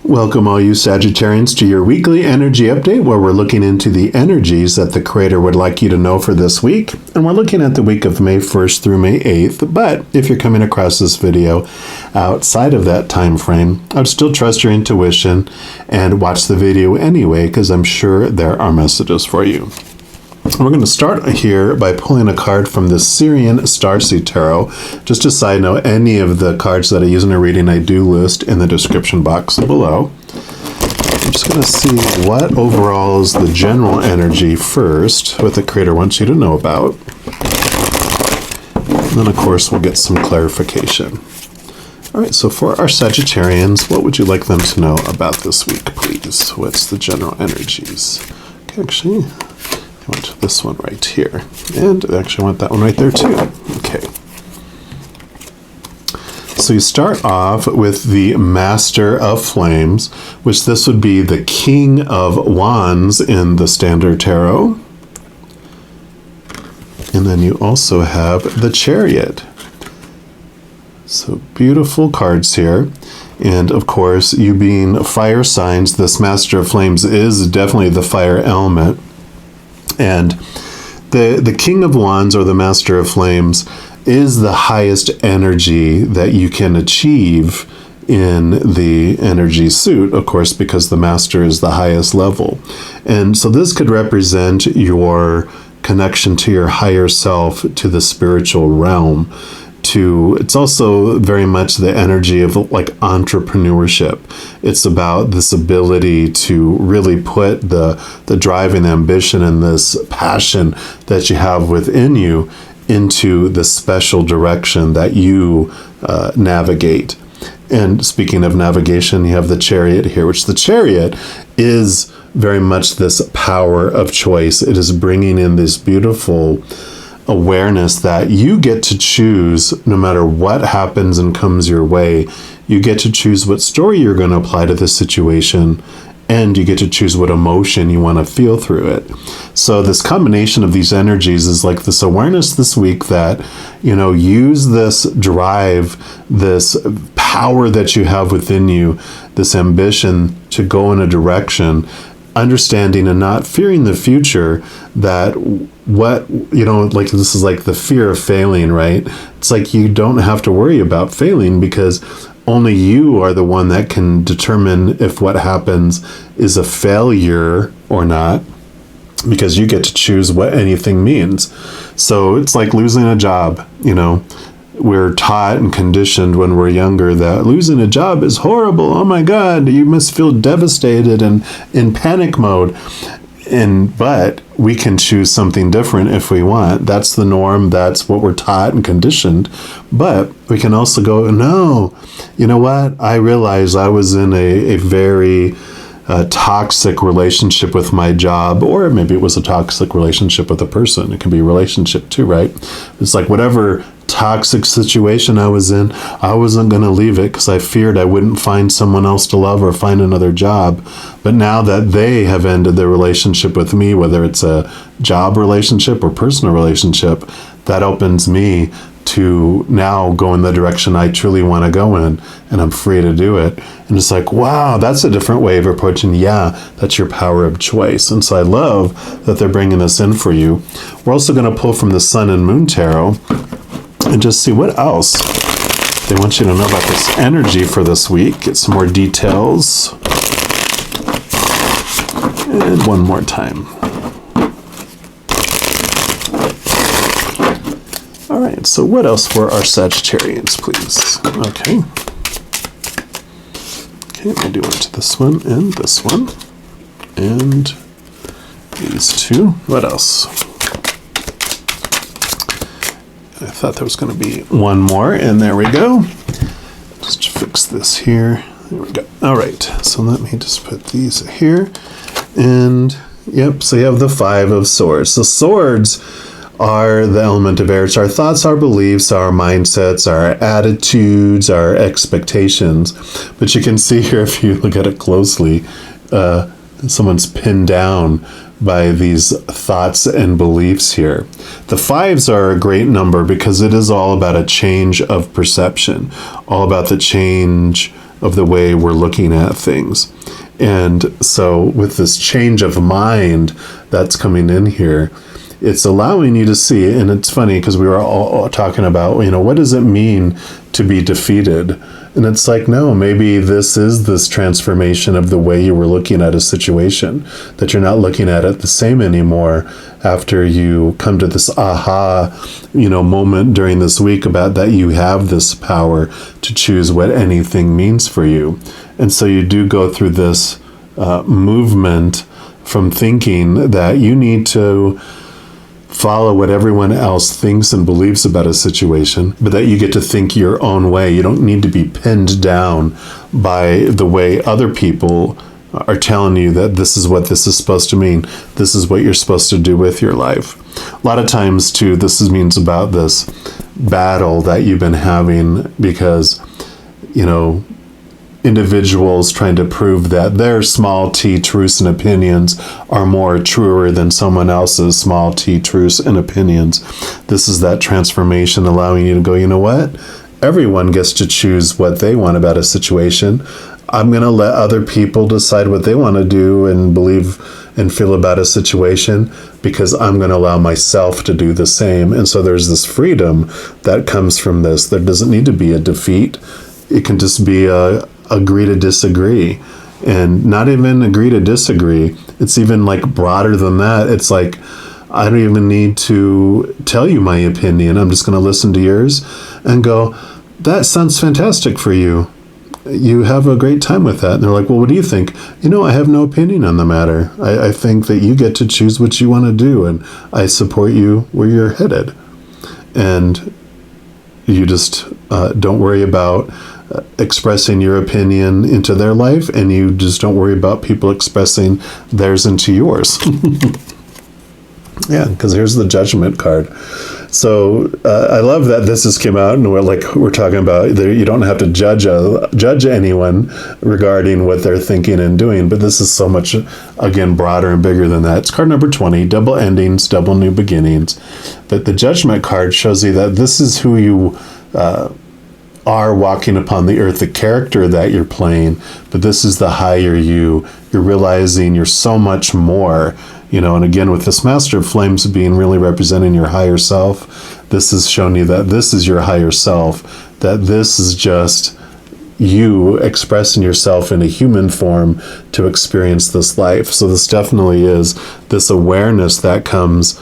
Welcome all you Sagittarians to your weekly energy update where we're looking into the energies that the Creator would like you to know for this week. And we're looking at the week of May 1st through May 8th. But if you're coming across this video outside of that time frame, I'd still trust your intuition and watch the video anyway, because I'm sure there are messages for you. We're going to start here by pulling a card from the Syrian Starseed Tarot. Just a side note, any of the cards that I use in a reading I do list in the description box below. I'm just going to see what overall is the general energy first, what the Creator wants you to know about. And then, of course, we'll get some clarification. All right, so for our Sagittarians, what would you like them to know about this week, please? What's the general energies? Okay, actually, I want this one right here. And actually I want that one right there too. Okay. So you start off with the Master of Flames, which this would be the King of Wands in the Standard Tarot. And then you also have the Chariot. So beautiful cards here. And of course, you being fire signs, this Master of Flames is definitely the fire element. And the King of Wands, or the Master of Flames, is the highest energy that you can achieve in the energy suit, of course, because the Master is the highest level. And so this could represent your connection to your higher self, to the spiritual realm. It's also very much the energy of like entrepreneurship. It's about this ability to really put the drive and ambition and this passion that you have within you into the special direction that you navigate. And speaking of navigation, you have the Chariot here, which the Chariot is very much this power of choice. It is bringing in this beautiful awareness that you get to choose, no matter what happens and comes your way, you get to choose what story you're going to apply to this situation, and you get to choose what emotion you want to feel through it. So this combination of these energies is like this awareness this week that, use this drive, this power that you have within you, this ambition to go in a direction, understanding and not fearing the future, that this is like the fear of failing, right? It's like you don't have to worry about failing because only you are the one that can determine if what happens is a failure or not, because you get to choose what anything means. So it's like losing a job, We're taught and conditioned when we're younger that losing a job is horrible. Oh my God, you must feel devastated and in panic mode. But we can choose something different if we want. That's the norm. That's what we're taught and conditioned. But we can also go, no, you know what? I realized I was in a very toxic relationship with my job, or maybe it was a toxic relationship with a person. It can be a relationship too, right? It's like whatever toxic situation I was in, I wasn't going to leave it because I feared I wouldn't find someone else to love or find another job. But now that they have ended their relationship with me, whether it's a job relationship or personal relationship, that opens me to now go in the direction I truly want to go in, and I'm free to do it. And it's like, wow, that's a different way of approaching. Yeah, that's your power of choice. And so I love that they're bringing this in for you. We're also going to pull from the Sun and Moon Tarot and just see what else they want you to know about this energy for this week. Get some more details. And one more time. All right, so what else for our Sagittarians, please? Okay, we'll do into this one and this one. And these two. What else? I thought there was going to be one more, and there we go. Just fix this here. There we go. All right, so let me just put these here. And, yep, so you have the Five of Swords. The swords are the element of air. It's our thoughts, our beliefs, our mindsets, our attitudes, our expectations. But you can see here, if you look at it closely, someone's pinned down by these thoughts and beliefs here. The fives are a great number because it is all about a change of perception, all about the change of the way we're looking at things. And so with this change of mind that's coming in here, it's allowing you to see, and it's funny because we were all talking about, what does it mean to be defeated? And it's like, no, maybe this is this transformation of the way you were looking at a situation, that you're not looking at it the same anymore after you come to this aha, moment during this week about that you have this power to choose what anything means for you. And so you do go through this movement from thinking that you need to follow what everyone else thinks and believes about a situation, but that you get to think your own way. You don't need to be pinned down by the way other people are telling you that this is what this is supposed to mean. This is what you're supposed to do with your life. A lot of times, too, this means about this battle that you've been having because, individuals trying to prove that their small t truths and opinions are more truer than someone else's small t truths and opinions. This is that transformation allowing you to go, you know what? Everyone gets to choose what they want about a situation. I'm going to let other people decide what they want to do and believe and feel about a situation because I'm going to allow myself to do the same. And so there's this freedom that comes from this. There doesn't need to be a defeat. It can just be a agree to disagree, and not even agree to disagree. It's even like broader than that. It's like, I don't even need to tell you my opinion. I'm just going to listen to yours and go, that sounds fantastic for you. You have a great time with that. And they're like, well, what do you think? I have no opinion on the matter. I think that you get to choose what you want to do, and I support you where you're headed. And you just don't worry about expressing your opinion into their life, and you just don't worry about people expressing theirs into yours. Yeah, because here's the Judgment card. So I love that this has came out, and we're talking about you don't have to judge anyone regarding what they're thinking and doing, but this is so much, again, broader and bigger than that. It's card number 20, double endings, double new beginnings. But the Judgment card shows you that this is who you are walking upon the earth, the character that you're playing, but this is the higher you. You're realizing you're so much more, and again, with this Master of Flames being really representing your higher self, this is showing you that this is your higher self, that this is just you expressing yourself in a human form to experience this life. So this definitely is this awareness that comes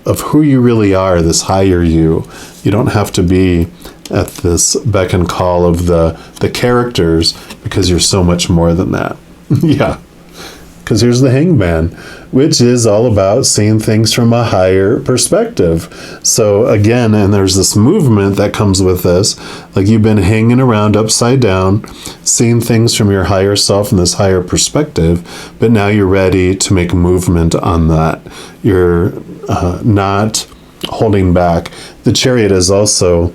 of who you really are, this higher you. You don't have to be at this beck and call of the characters, because you're so much more than that. Yeah. Because here's the Hangman, which is all about seeing things from a higher perspective. So again, and there's this movement that comes with this, like you've been hanging around upside down, seeing things from your higher self and this higher perspective, but now you're ready to make movement on that. You're not holding back. The Chariot is also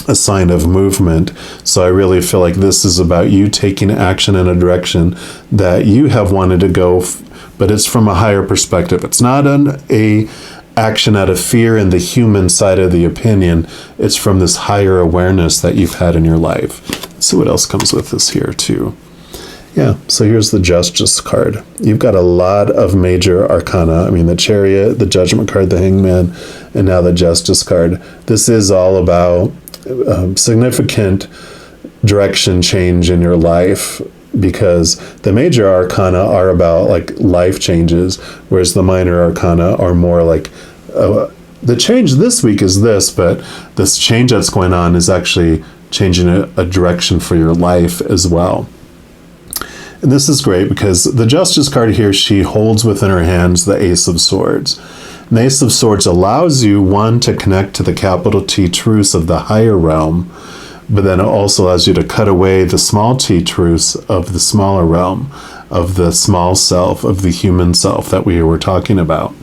a sign of movement. So I really feel like this is about you taking action in a direction that you have wanted to go, but it's from a higher perspective. It's not a action out of fear in the human side of the opinion. It's from this higher awareness that you've had in your life. Let's see what else comes with this here too. Yeah, so here's the Justice card. You've got a lot of major arcana. I mean, the Chariot, the Judgment card, the Hangman, and now the Justice card. This is all about significant direction change in your life, because the major arcana are about like life changes, whereas the minor arcana are more like the change this week is this, but this change that's going on is actually changing a direction for your life as well. And this is great because the Justice card here, she holds within her hands the Ace of Swords. And the Ace of Swords allows you, one, to connect to the capital T truths of the higher realm, but then it also allows you to cut away the small t truths of the smaller realm, of the small self, of the human self that we were talking about.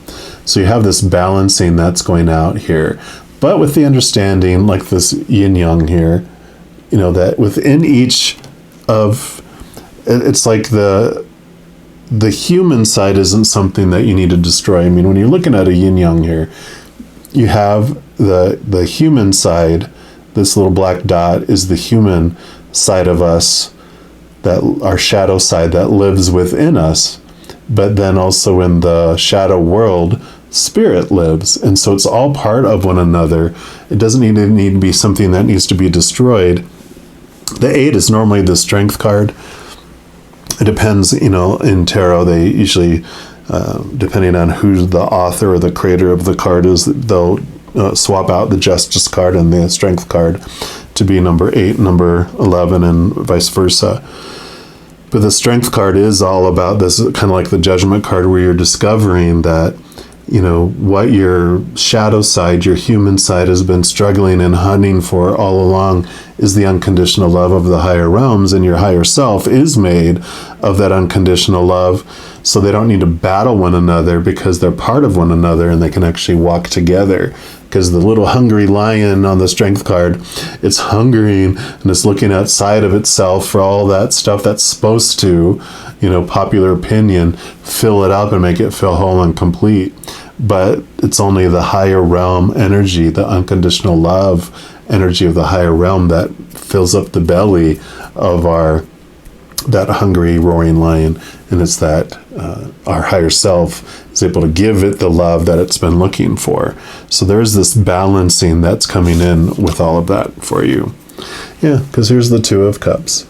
So you have this balancing that's going out here, but with the understanding, like this Yin Yang here, that within each of, it's like the human side isn't something that you need to destroy. I mean, when you're looking at a Yin Yang here, you have the human side. This little black dot is the human side of us that our shadow side that lives within us, but then also in the shadow world, spirit lives. And so it's all part of one another. It doesn't need to be something that needs to be destroyed. The 8 is normally the strength card. It depends, in tarot, they usually, depending on who the author or the creator of the card is, they'll swap out the justice card and the strength card to be number 8, number 11, and vice versa. But the strength card is all about this, kind of like the judgment card, where you're discovering that, what your shadow side, your human side, has been struggling and hunting for all along is the unconditional love of the higher realms, and your higher self is made of that unconditional love. So they don't need to battle one another, because they're part of one another and they can actually walk together. Because the little hungry lion on the strength card, it's hungering and it's looking outside of itself for all that stuff that's supposed to, popular opinion, fill it up and make it feel whole and complete. But it's only the higher realm energy, the unconditional love energy of the higher realm, that fills up the belly of that hungry roaring lion. And it's that our higher self is able to give it the love that it's been looking for. So there's this balancing that's coming in with all of that for you. Yeah, because here's the 2 of Cups.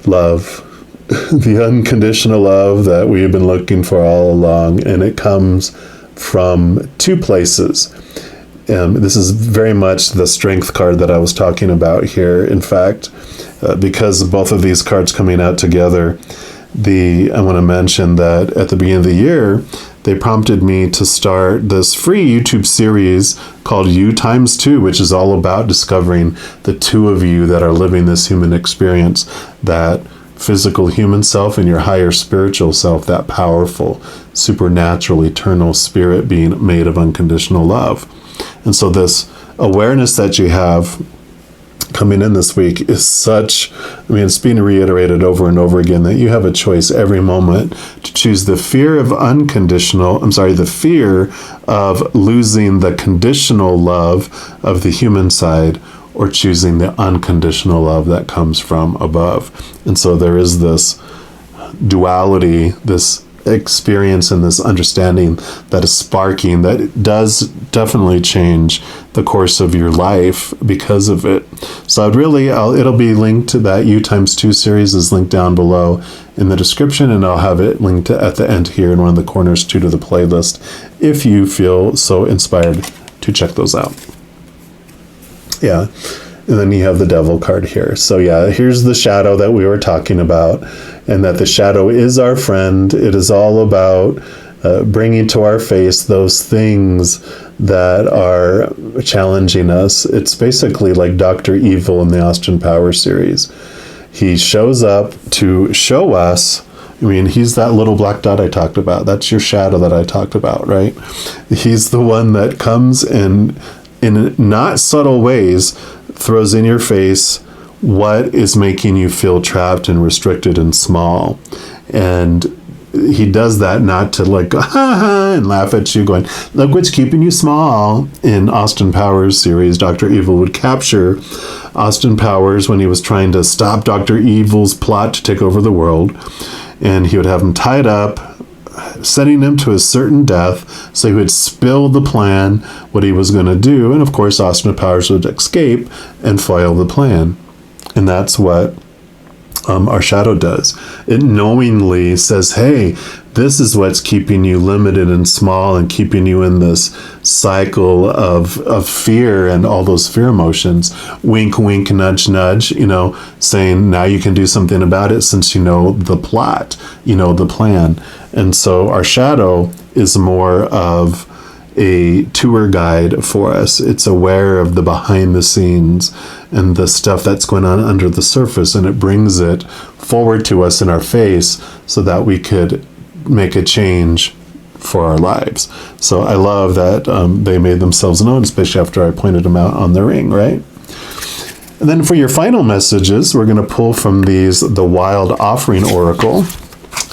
Love. The unconditional love that we've been looking for all along. And it comes from 2 places. This is very much the strength card that I was talking about here. In fact, because of both of these cards coming out together, I want to mention that at the beginning of the year, they prompted me to start this free YouTube series called You Times 2, which is all about discovering the 2 of you that are living this human experience, that physical human self and your higher spiritual self, that powerful, supernatural, eternal spirit being made of unconditional love. And so this awareness that you have coming in this week is such, it's being reiterated over and over again, that you have a choice every moment to choose the fear of the fear of losing the conditional love of the human side, or choosing the unconditional love that comes from above. And so there is this duality, this experience and this understanding that is sparking, that does definitely change the course of your life because of it. So it'll be linked to that U times 2 series is linked down below in the description, and I'll have it linked at the end here in one of the corners to the playlist if you feel so inspired to check those out. Yeah. And then you have the Devil card here. So yeah, here's the shadow that we were talking about, and that the shadow is our friend. It is all about bringing to our face those things that are challenging us. It's basically like Dr. Evil in the Austin Powers series. He shows up to show us, he's that little black dot I talked about. That's your shadow that I talked about, right? He's the one that comes in not subtle ways, throws in your face what is making you feel trapped and restricted and small. And he does that not to go, ha ha, and laugh at you going, look what's keeping you small. In Austin Powers series, Dr. Evil would capture Austin Powers when he was trying to stop Dr. Evil's plot to take over the world. And he would have him tied up, setting him to a certain death, so he would spill the plan, what he was going to do, and of course Austin Powers would escape and foil the plan. And that's what our shadow does. It knowingly says, hey, this is what's keeping you limited and small and keeping you in this cycle of fear and all those fear emotions. Wink, wink, nudge, nudge, saying now you can do something about it since you know the plot, the plan. And so our shadow is more of a tour guide for us. It's aware of the behind the scenes and the stuff that's going on under the surface, and it brings it forward to us in our face so that we could make a change for our lives. So I love that they made themselves known, especially after I pointed them out on the ring, right? And then for your final messages, we're going to pull from the Wild Offering Oracle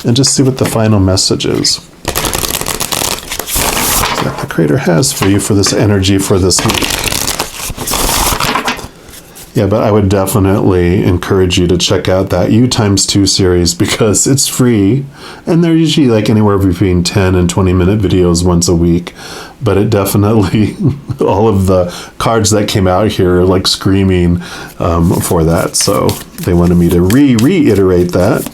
and just see what the final message is that the Creator has for you for this energy for this week. Yeah, but I would definitely encourage you to check out that U times 2 series because it's free. And they're usually like anywhere between 10 and 20-minute videos once a week. But it definitely, all of the cards that came out here are like screaming for that. So they wanted me to reiterate that.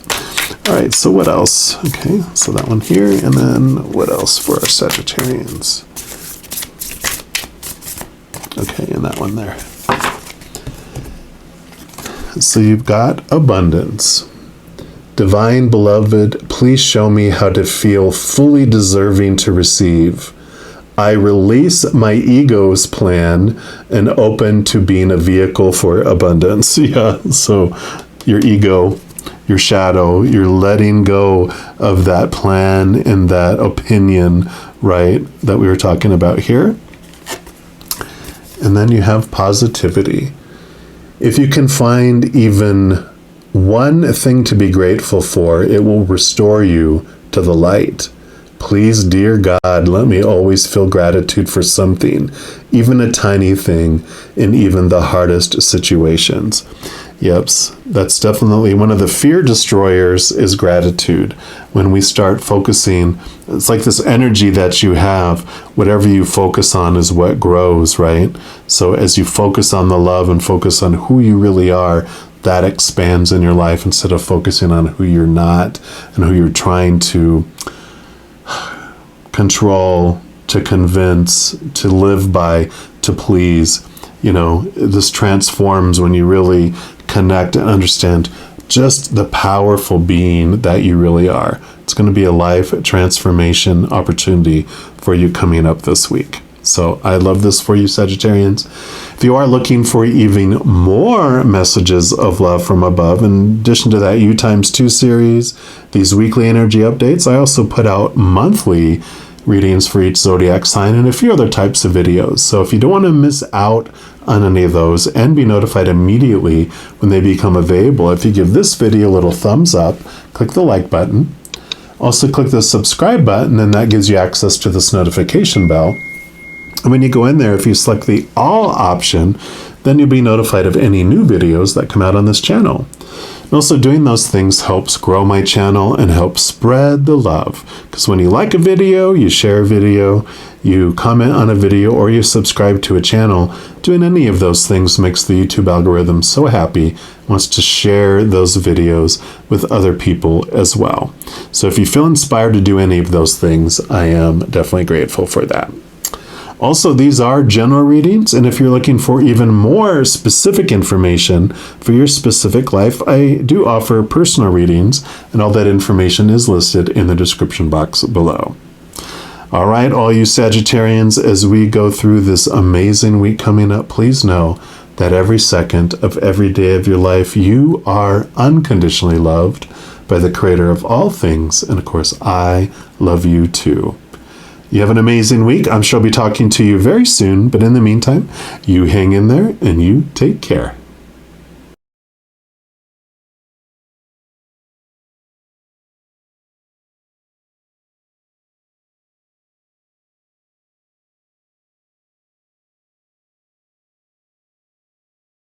All right, so what else? Okay, so that one here. And then what else for our Sagittarians? Okay, and that one there. So you've got abundance. Divine beloved, please show me how to feel fully deserving to receive. I release my ego's plan and open to being a vehicle for abundance. Yeah, so your ego, your shadow, you're letting go of that plan and that opinion, right, that we were talking about here. And then you have positivity. If you can find even one thing to be grateful for, it will restore you to the light. Please, dear God, let me always feel gratitude for something, even a tiny thing, in even the hardest situations. Yep, that's definitely one of the fear destroyers is gratitude. When we start focusing, it's like this energy that you have, whatever you focus on is what grows, right? So as you focus on the love and focus on who you really are, that expands in your life instead of focusing on who you're not and who you're trying to control, to convince, to live by, to please. You know, this transforms when you really connect and understand just the powerful being that you really are. It's going to be a life transformation opportunity for you coming up this week. So I love this for you, Sagittarians. If you are looking for even more messages of love from above, in addition to that U times 2 series, these weekly energy updates, I also put out monthly readings for each zodiac sign and a few other types of videos. So if you don't want to miss out on any of those and be notified immediately when they become available, if you give this video a little thumbs up, click the like button, also click the subscribe button, and that gives you access to this notification bell. And when you go in there, if you select the all option, then you'll be notified of any new videos that come out on this channel. And also doing those things helps grow my channel and helps spread the love. Because when you like a video, you share a video, you comment on a video, or you subscribe to a channel, doing any of those things makes the YouTube algorithm so happy, wants to share those videos with other people as well. So if you feel inspired to do any of those things, I am definitely grateful for that. Also, these are general readings, and if you're looking for even more specific information for your specific life, I do offer personal readings, and all that information is listed in the description box below. All right, all you Sagittarians, as we go through this amazing week coming up, please know that every second of every day of your life, you are unconditionally loved by the Creator of all things, and of course, I love you too. You have an amazing week. I'm sure I'll be talking to you very soon, but in the meantime, you hang in there and you take care.